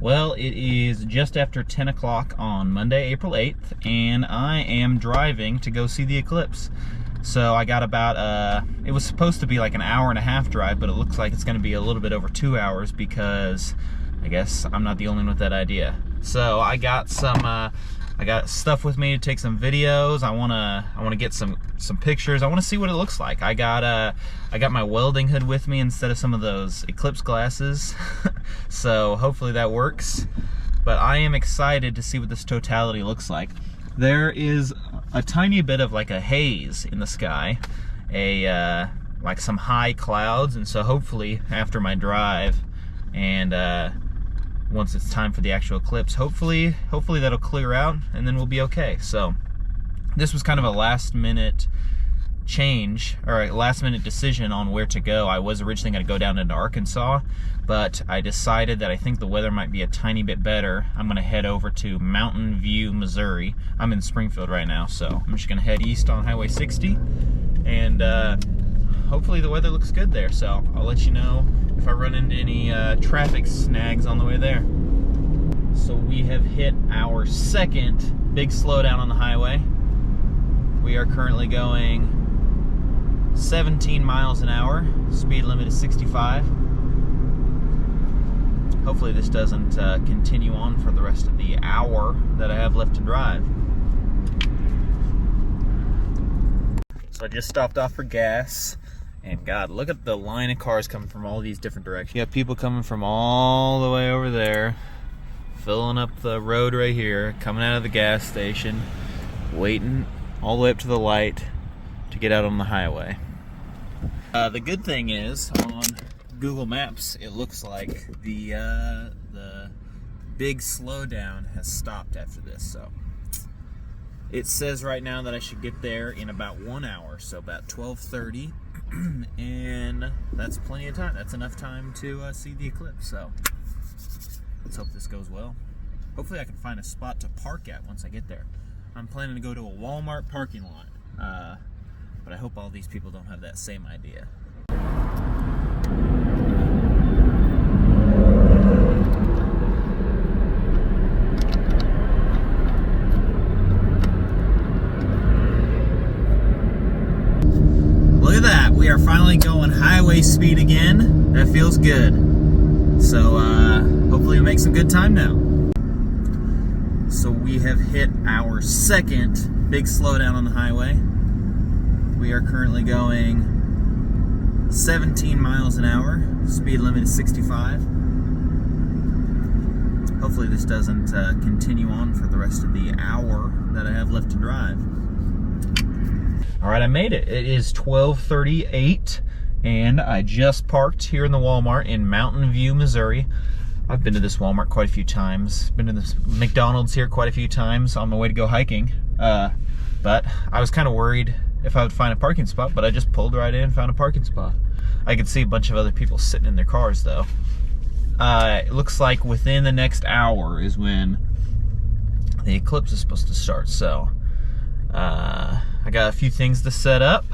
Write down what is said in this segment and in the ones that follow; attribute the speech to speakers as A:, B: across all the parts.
A: Well, it is just after 10 o'clock on Monday, April 8th, and I am driving to go see the eclipse. So I got about, it was supposed to be like an hour and a half drive, but it looks like it's going to be a little bit over 2 hours because I guess I'm not the only one with that idea. So I got some, I got stuff with me to take some videos. I wanna get some pictures. I wanna see what it looks like. I got my welding hood with me instead of some of those Eclipse glasses. So hopefully that works. But I am excited to see what this totality looks like. There is a tiny bit of like a haze in the sky, like some high clouds, and so hopefully after my drive and once it's time for the actual eclipse, hopefully that'll clear out and then we'll be okay. So this was kind of a last minute change, or a last minute decision on where to go. I was originally going to go down into Arkansas, but I decided that I think the weather might be a tiny bit better. I'm going to head over to Mountain View, Missouri. I'm in Springfield right now, so I'm just going to head east on Highway 60, and hopefully the weather looks good there. So I'll let you know if I run into any traffic snags on the way there. So we have hit our second big slowdown on the highway. We are currently going 17 miles an hour. Speed limit is 65. Hopefully this doesn't continue on for the rest of the hour that I have left to drive. So I just stopped off for gas. And God, look at the line of cars coming from all these different directions. You got people coming from all the way over there, filling up the road right here, coming out of the gas station, waiting all the way up to the light to get out on the highway. The good thing is, on Google Maps, it looks like the big slowdown has stopped after this. So it says right now that I should get there in about 1 hour, so about 12:30. And that's plenty of time. That's enough time to see the eclipse. So let's hope this goes well. Hopefully I can find a spot to park at once I get there. I'm planning to go to a Walmart parking lot, but I hope all these people don't have that same idea. Look at that, we are finally going highway speed again. That feels good. So hopefully we make some good time now. So we have hit our second big slowdown on the highway. We are currently going 17 miles an hour. Speed limit is 65. Hopefully this doesn't continue on for the rest of the hour that I have left to drive. All right, I made it. It is 12:38, and I just parked here in the Walmart in Mountain View, Missouri. I've been to this Walmart quite a few times. Been to this McDonald's here quite a few times on my way to go hiking. But I was kind of worried if I would find a parking spot, but I just pulled right in and found a parking spot. I could see a bunch of other people sitting in their cars, though. It looks like within the next hour is when the eclipse is supposed to start, so I got a few things to set up.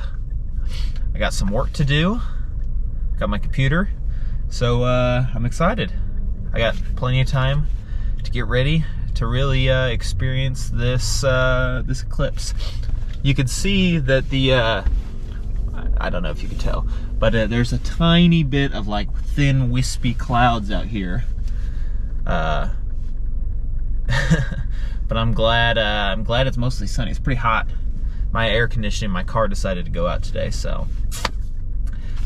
A: I got some work to do. Got my computer. So I'm excited. I got plenty of time to get ready to really experience this this eclipse. You can see that the I don't know if you can tell, but there's a tiny bit of like thin wispy clouds out here. But I'm glad it's mostly sunny. It's pretty hot. My air conditioning in my car decided to go out today, so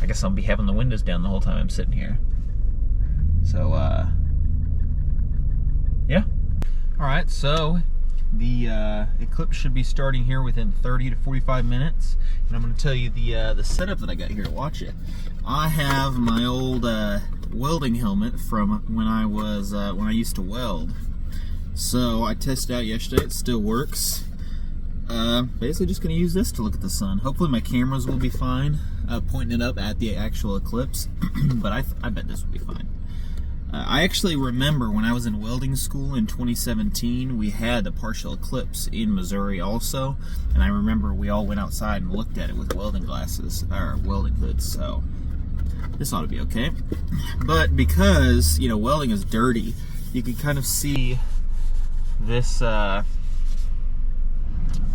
A: I guess I'll be having the windows down the whole time I'm sitting here. So yeah. All right, so the eclipse should be starting here within 30 to 45 minutes, and I'm going to tell you the setup that I got here to watch it. I have my old welding helmet from when I used to weld. So I tested it out yesterday. It still works. Basically just going to use this to look at the sun. Hopefully my cameras will be fine, pointing it up at the actual eclipse, but I bet this will be fine. I actually remember when I was in welding school in 2017, we had a partial eclipse in Missouri also, and I remember we all went outside and looked at it with welding glasses, or welding hoods, so this ought to be okay. But because, you know, welding is dirty, you can kind of see this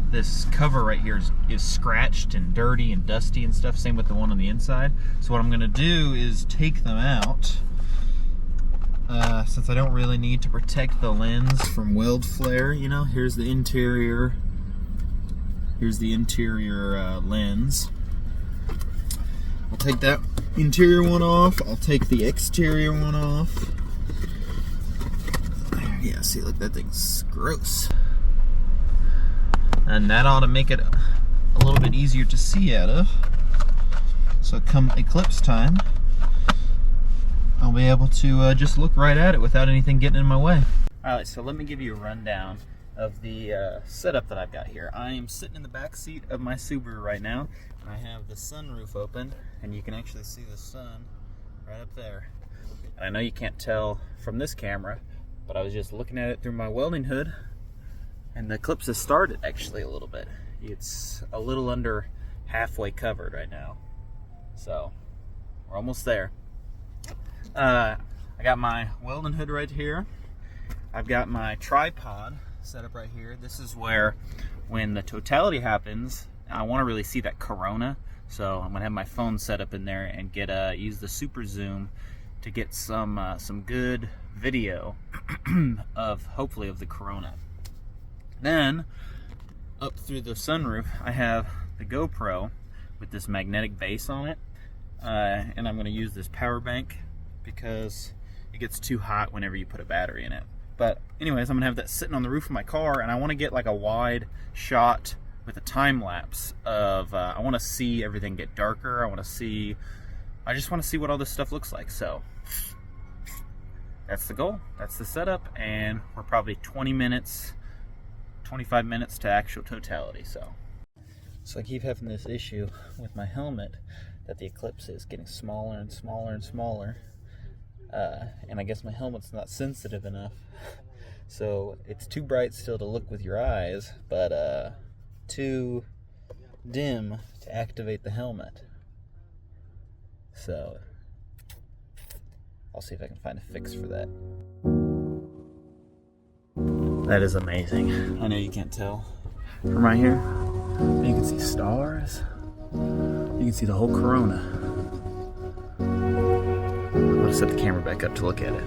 A: this cover right here is scratched and dirty and dusty and stuff. Same with the one on the inside. So what I'm gonna do is take them out, since I don't really need to protect the lens from weld flare. You know, here's the interior. Here's the interior lens. I'll take that interior one off. I'll take the exterior one off. There, yeah, see, look, that thing's gross. And that ought to make it a little bit easier to see out of. So come eclipse time, I'll be able to just look right at it without anything getting in my way. Alright, so let me give you a rundown of the setup that I've got here. I am sitting in the back seat of my Subaru right now. I have the sunroof open, and you can actually see the sun right up there. And I know you can't tell from this camera, but I was just looking at it through my welding hood, and the Eclipse has started actually a little bit. It's a little under halfway covered right now. So, we're almost there. I got my welding hood right here. I've got my tripod set up right here. This is where, when the totality happens, I want to really see that corona. So I'm gonna have my phone set up in there and get use the super zoom to get some good video of, hopefully, of the corona. Then up through the sunroof, I have the GoPro with this magnetic base on it, and I'm going to use this power bank because it gets too hot whenever you put a battery in it. But anyways, I'm going to have that sitting on the roof of my car, and I want to get like a wide shot with a time lapse of, I want to see everything get darker. I just want to see what all this stuff looks like. So that's the goal, that's the setup, and we're probably 25 minutes to actual totality. So I keep having this issue with my helmet that the Eclipse is getting smaller and smaller and smaller, and I guess my helmet's not sensitive enough, so it's too bright still to look with your eyes, but too dim to activate the helmet. So I'll see if I can find a fix for that. That is amazing. I know you can't tell from right here. You can see stars. You can see the whole corona. I'll set the camera back up to look at it.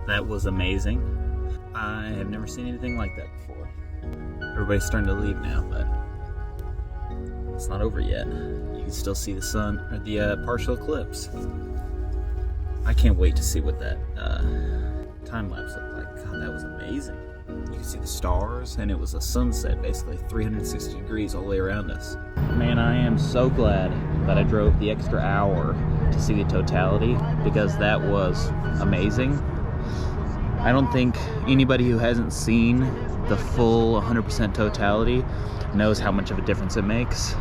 A: That was amazing. I have never seen anything like that before. Everybody's starting to leave now, but it's not over yet. You can still see the sun, or the partial eclipse. I can't wait to see what that time lapse looked like. God, that was amazing. You can see the stars, and it was a sunset, basically 360 degrees all the way around us. Man, I am so glad that I drove the extra hour to see the totality, because that was amazing. I don't think anybody who hasn't seen the full 100% totality knows how much of a difference it makes,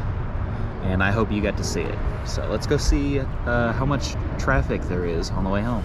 A: and I hope you got to see it. So let's go see how much traffic there is on the way home.